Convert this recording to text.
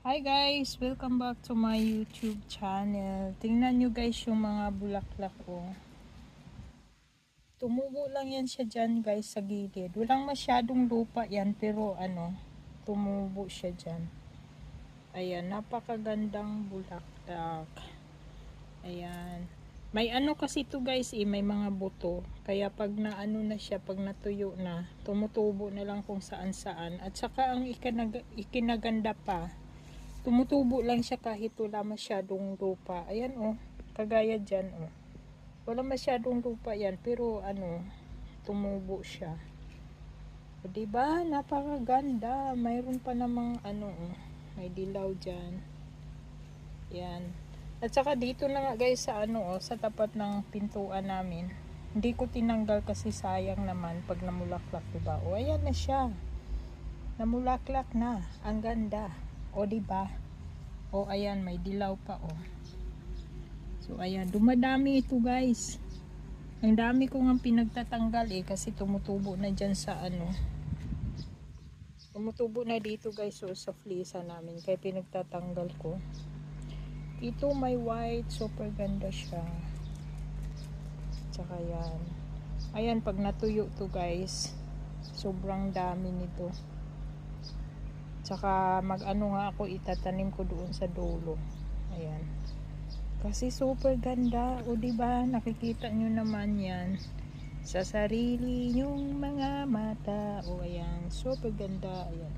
Hi guys! Welcome back to my YouTube channel. Tingnan nyo guys yung mga bulaklak ko. Tumubo lang yan siya dyan guys sa gilid. Walang masyadong lupa yan pero tumubo siya dyan. Ayan, napakagandang bulaklak. Ayan. May kasi to guys may mga buto. Kaya pag na siya, pag natuyo na, tumutubo na lang kung saan saan. At saka ang ikinaganda pa, tumutubo lang siya kahit wala masyadong lupa. Ayan kagaya dyan wala masyadong lupa yan pero tumubo siya. O diba? Napakaganda. Mayroon pa namang may dilaw dyan. Yan. At saka dito na nga guys sa sa tapat ng pintuan namin. Hindi ko tinanggal kasi sayang naman pag namulaklak, diba? O ayan na siya. Namulaklak na. Ang ganda. O diba? O ayan, may dilaw pa So ayan, dumadami ito guys. Ang dami ko nga pinagtatanggal kasi tumutubo na dyan sa tumutubo na dito guys sa flisa namin. Kaya pinagtatanggal ko. Ito may white, super ganda siya. Tsaka yan. Ayan, pag natuyo to guys, sobrang dami nito. Tsaka nga ako, itatanim ko doon sa dulo. Ayan. Kasi super ganda. O diba, nakikita nyo naman yan sa sarili nyong mga mata. O ayan, super ganda. Ayan.